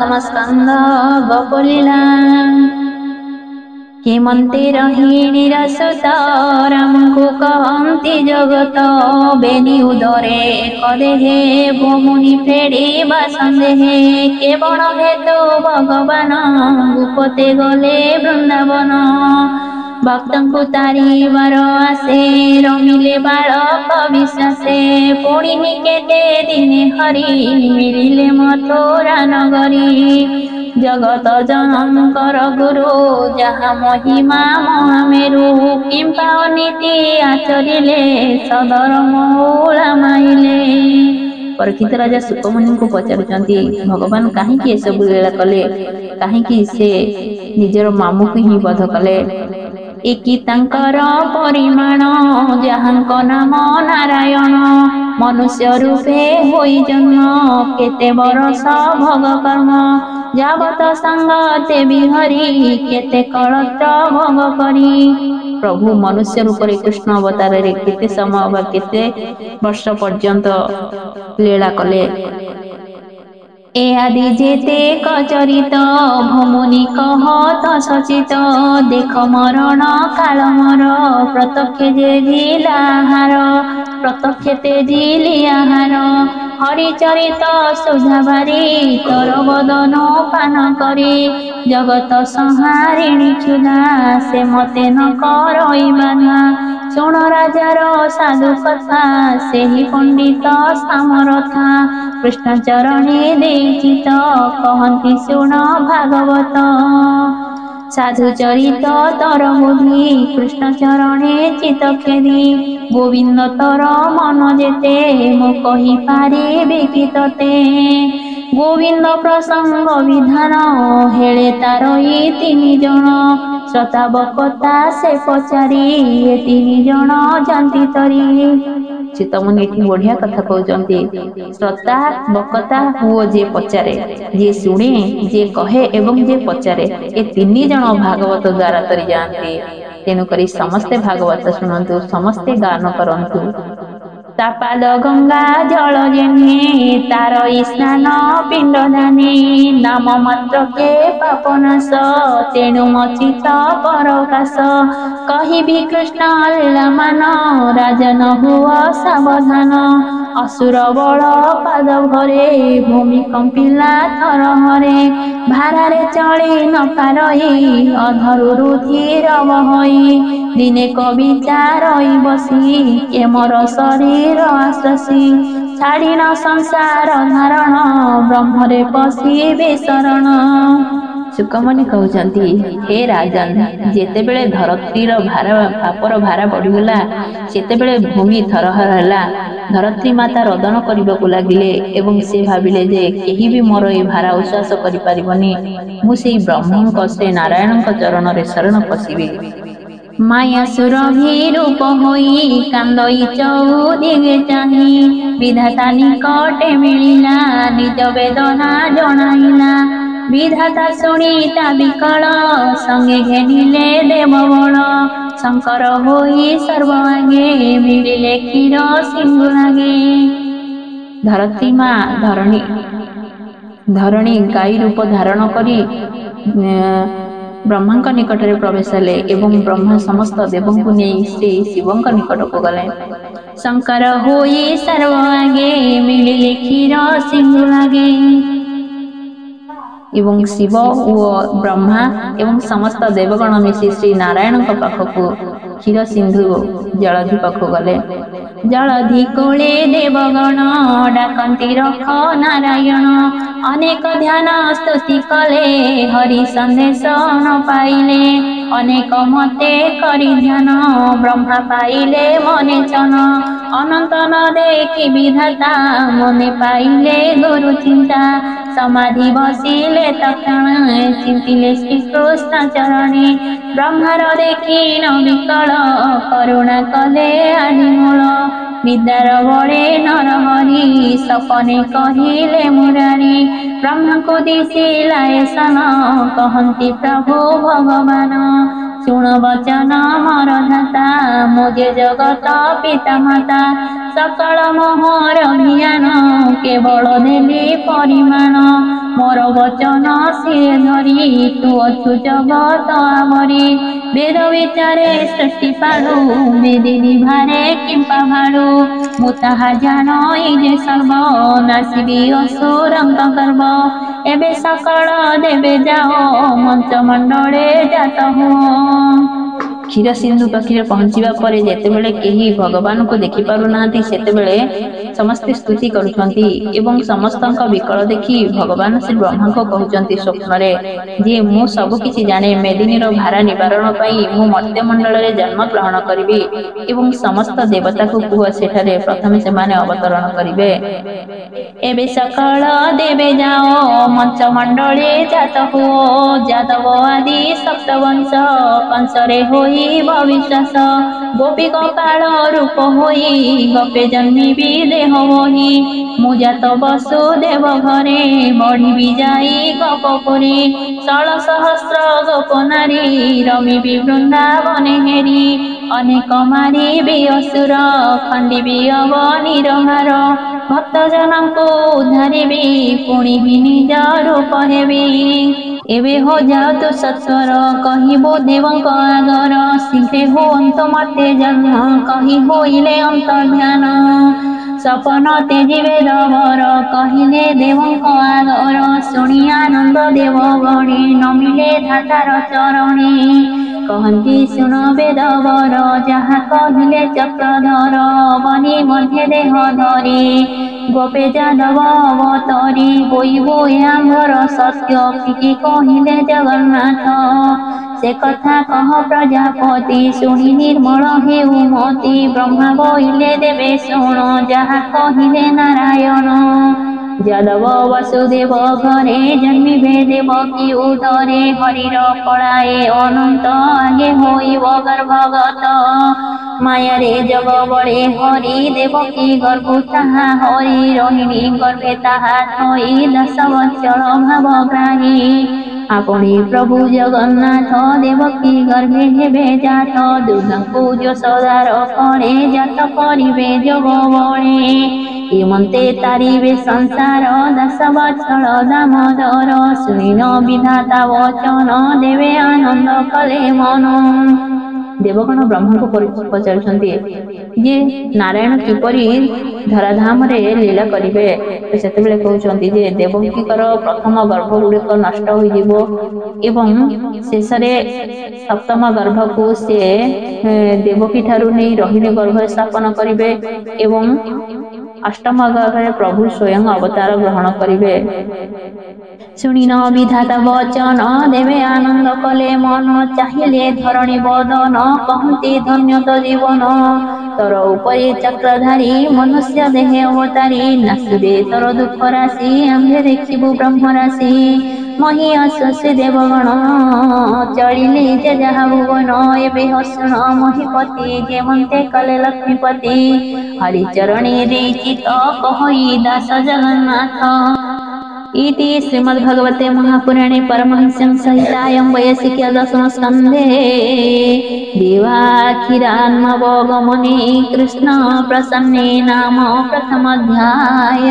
समस्कंद बकुल्ला हेमंते रोहिणीर सुत रामको कहन्ति जगत बेनी उदरे कदेहे भूमुनि फेडिबा सन्देहे केवल हेतु भगवान गुपते गले वृंदावन भक्तଙ୍କୁ तारिबार आसे रमिले बालक विश्वासे पुणी केते दिने हरि मिलिले मथुरा नगरी जगत जनकर गुरु जहा महिमा महामेरु किंपा नीति आचरिले सदर मौला माइले। परीक्षित राजा सुकमुनि को पचारुचंती भगवान कहीं सब लीला कले कहीं से निजर मामू को ही बध कले एकी तांकर परिमाण जहांक नाम नारायण मनुष्य रूपे होई जन्म केते बरस भोग कर्म जावत संगते बिहरी केते कलत्र भोग करी। प्रभु मनुष्य रूप कृष्ण अवतार रे केते समय केते वर्ष पर्यंत लीला कले ए आदि जेते कचरित भमुनि कहत सचित देख मरण काल मर प्रत्यक्ष जे जिलाहार प्रत्यक्ष तेजिली आहार हरिचरित सुधाबारी तोर बदन पान करी जगत संहारिणी क्षुधा से मते न करई बाधा शुण राजार साधु कथा से ही पंडित सामरथा कृष्ण चरणी देचित कहन्ति शुण भागवत साधु चरित तर बुद्धि कृष्ण चरणे चित खेदी गोविंद तर मन जेते मु कहि पारिबे कि तते गोविंद प्रसंग विधान हेले तार ई तीन जन श्रोता बकता से पचारि ए तीन जन जानती तरी। चितमुनि एठी बढ़िया कथा कहउचंती श्रोता बकता हुओ जे पचारे जे शुणे जे कहे एवं जे पचारे ए तीन जन भागवत द्वारा तरी जानती तेनु करी समस्ते भागवत शुणंतु समस्ते गान करंतु तापाद गंगा जल जेने तार स्नान पिंड दाने नाम मात्र के पापनाश तेणु मचित परकाश कही भी कृष्ण लीला मान राजन हुआ सावधान असुर बल पाद भरे भूमि कंपिला थर हरे भारारे चली न पारई अधरु रुधिर बहई दिने कविचार बसी के मोर शरीर आश्रसी छाड़ी न संसार धारण ब्रह्मरे पशिबे शरण। सुकमुनि कहउचंती हे राजन जेते बेले धरत्रीर भारा पापर भारा बढ़ीगला सेते बेले भूमि थरहर हैला धरत्री माता रदन करबाकू लागिले एवं से भाविले जे केही भी मोर ए भारा उश्वास करि परिबनी मु सेई ब्रह्मंक से नारायणंक चरण रे शरण पशिबे माया सुरभि रूप होई कांदई चौदिगे चाही विधाता निकटे मिलिला निज वेदना जणाइला विधाता शुणिता विकल संगे घेनिले देवबल शंकर होई सर्वआगे मिलिले क्षीर सिंधु लागे। धरती माँ धरणी गाई रूप धारण करी ब्रह्मांक निकट रे प्रवेश हेले एवं ब्रह्मा समस्त देवों को नहीं से शिवंक निकट को गले शंकर होई सर्वआगे मिलिले क्षीर सिंधु लागे एवं शिव और ब्रह्मा एवं समस्त देवगण मिशी श्री नारायण पाखकू क्षीर सिंधु जलधि पाखु गले जलधि कोले देवगण डाकंती रख नारायण अनेक ध्यान स्तुति कले हरि संदेश न पाइले अनेक मते करी ध्यान ब्रह्मा पाइले मने चन अनंत न देखी विधाता मने पाइले गुरु चिंता समाधि बसिले तक्षण चिंतिले श्री कृष्ण चरणी ब्रह्मार देखी न विकल करुणा कले आदिमूल विद्यार बड़े नर हरि सपने कहिले मुरारी ब्रह्मा को दिशिला सन कहन्ति प्रभु भगवान ଶୁଣ ବଚନ ମୋର ଧାତା ମୋ ଯେ ଜଗତ ପିତା ମାତା ସକଳ ମୋହର ଜ୍ଞାନ କେବଳ ଦେଲି ପରିମାଣ ମୋର ବଚନ ସିଏ ଧରି ତୁ ଅଛୁ ଜଗତ ଆମରି ବେଦ ବିଚାରେ ସୃଷ୍ଟି ପାଳୁ ବେଦିନୀ ଭାରେ କିମ୍ପା ଭାଳୁ ମୁଁ ତାହା ଜାଣଇ ଯେ ସର୍ବ ନାସିବି ଅସୁରଙ୍କ ଗର୍ବ ଏବେ ସକଳ ଦେବେ ଯାଅ ମଞ୍ଚମଣ୍ଡଳେ ଜାତ ହୁଅ। କ୍ଷୀର ସିନ୍ଧୁ ପାଖରେ ପହଞ୍ଚିବା ପରେ ଯେତେବେଳେ କେହି ଭଗବାନଙ୍କୁ ଦେଖିପାରୁନାହାନ୍ତି ସେତେବେଳେ ସମସ୍ତେ ସ୍ତୁତି କରୁଛନ୍ତି ଏବଂ ସମସ୍ତଙ୍କ ବିକଳ ଦେଖି ଭଗବାନ ଶ୍ରୀ ବ୍ରହ୍ମାଙ୍କୁ କହୁଛନ୍ତି ସ୍ୱପ୍ନରେ ଯେ ମୁଁ ସବୁ କିଛି ଜାଣେ ମେଦିନୀର ଭାରା ନିବାରଣ ପାଇଁ ମୁଁ ମର୍ତ୍ତ୍ୟମଣ୍ଡଳରେ ଜନ୍ମ ଗ୍ରହଣ କରିବି ଏବଂ ସମସ୍ତ ଦେବତାକୁ କୁହ ସେଠାରେ ପ୍ରଥମେ ସେମାନେ ଅବତରଣ କରିବେ। ଏବେ ସକଳ ଦେବେ ଯାଅ ମଞ୍ଚମଣ୍ଡଳେ ଜାତ ହୁଅ ଯାଦବ ଆଦି ସପ୍ତବଂଶ କଂସରେ ହୋଇବ ବିଶ୍ୱାସ ଗୋପୀ ଗୋପାଳ ରୂପ ହୋଇ ଗପେ ଜନ୍ମିବି ଦେହ ବହି ମୁଁ ଜାତ ବସୁଦେବ ଘରେ ବଢ଼ିବି ଯାଇ ଗୋପପୁରୀ 16 ସହସ୍ର ଗୋପ ନାରୀ ରମିବି ବୃନ୍ଦାବନେ ହେରି ଅନେକ ମାରିବି ଅସୁର ଖଣ୍ଡିବି ଅବନୀର ଭାର ଭକ୍ତଜନଙ୍କୁ ଉଦ୍ଧାରିବି ପୁଣିବି ନିଜ ରୂପ ହେବି। ଏବେ ହୋ ଯାଅ ତୁ ସତ୍ୱର କହିବୁ ଦେବଙ୍କ ଆଗର ଶୀଘ୍ରେ ହୁଅନ୍ତୁ ମତେ ଜନ୍ମ କହି ହୋଇଲେ ଅନ୍ତର୍ଧ୍ୟାନ ସପନ ତେଜିବେ ଦବର କହିଲେ ଦେବଙ୍କ ଆଗର ଶୁଣି ଆନନ୍ଦ ଦେବ ଗଣେ ନମିଲେ ଧାତାର ଚରଣେ କହନ୍ତି ଶୁଣ ବେଦବର ଯାହା କହିଲେ ଚକ୍ରଧର ବନି ମଧ୍ୟ ଦେହ ଧରି ଗୋପେ ଯାଦବ ଅବତରି ହୋଇବୁ ଆମ୍ଭର ସତ୍ୟ ଫିକି କହିଲେ ଜଗନ୍ନାଥ ସେ କଥା କହ ପ୍ରଜାପତି ଶୁଣି ନିର୍ମଳ ହେଉ ମତି ବ୍ରହ୍ମା ବୋଇଲେ ଦେବେ ଶୁଣ ଯାହା କହିଲେ ନାରାୟଣ ଯାଦବ ବସୁଦେବ ଘରେ ଜନ୍ମିବେ ଦେବକୀ ଉଦରେ ହରିର ପଳାଏ ଅନନ୍ତ ଆଗେ ହୋଇବ ଗର୍ଭଗତ ମାୟାରେ ଜଗ ବଳେ ହରି ଦେବକୀ ଗର୍ଭ ତାହା ହରି ରୋହିଣୀ ଗର୍ଭେ ତାହା ଥୋଇ 10 ବତ୍ସର ଭାବଗ୍ରାହୀ আপনি প্রভু জগন্নাথ দেবকী গর্ভে হেবে জাত দুর্গাଙ୍କୁ যশোদার কোলে জাত করিবে যোগ বলে এমন্তে তারিবে সংসার 10 বৎসর দামোদর শুনিন বিধাতা বচন দেবে আনন্দ কলে মন। ଦେବଗଣ ବ୍ରହ୍ମାଙ୍କୁ ପଚାରୁଛନ୍ତି ଯେ ନାରାୟଣ କିପରି ଧରାଧାମରେ ଲୀଳା କରିବେ ସେତେବେଳେ କହୁଛନ୍ତି ଯେ ଦେବକୀଙ୍କର ପ୍ରଥମ ଗର୍ଭ ଗୁଡ଼ିକ ନଷ୍ଟ ହୋଇଯିବ ଏବଂ ଶେଷରେ ସପ୍ତମ ଗର୍ଭକୁ ସେ ଦେବକୀ ଠାରୁ ନେଇ ରୋହିଣୀ ଗର୍ଭ ସ୍ଥାପନ କରିବେ ଏବଂ ଅଷ୍ଟମ ଗର୍ଭରେ ପ୍ରଭୁ ସ୍ୱୟଂ ଅବତାର ଗ୍ରହଣ କରିବେ। শুনিন বিধাতা বচন দেবে আনন্দ কলে মন চাহিলে ধরণী বদন কহନ୍ତି ধন্য তো জীবন তোর উপরে চক্রধারী মনুষ্য দেহে অবতারী নাসিবে তোর দুঃখ রাশি আম্ভে দেখিবু ব্রহ্ম রাশি মহি অশ্বশ্রী দেবগণ চলিলে যে যাহা ভুবন এবে হসুণ মহিপতি যেমন্তে কলে লক্ষ্মীপতি হরিচরণে রিচিত কহই দাস জগন্নাথ। इति श्रीमद्भगवते महापुराणे परमहंस्यां संहितायां वैयासिके 10 स्कन्धे देवाखिरान्मवगमने कृष्ण प्रसन्ने नाम प्रथमोऽध्याय।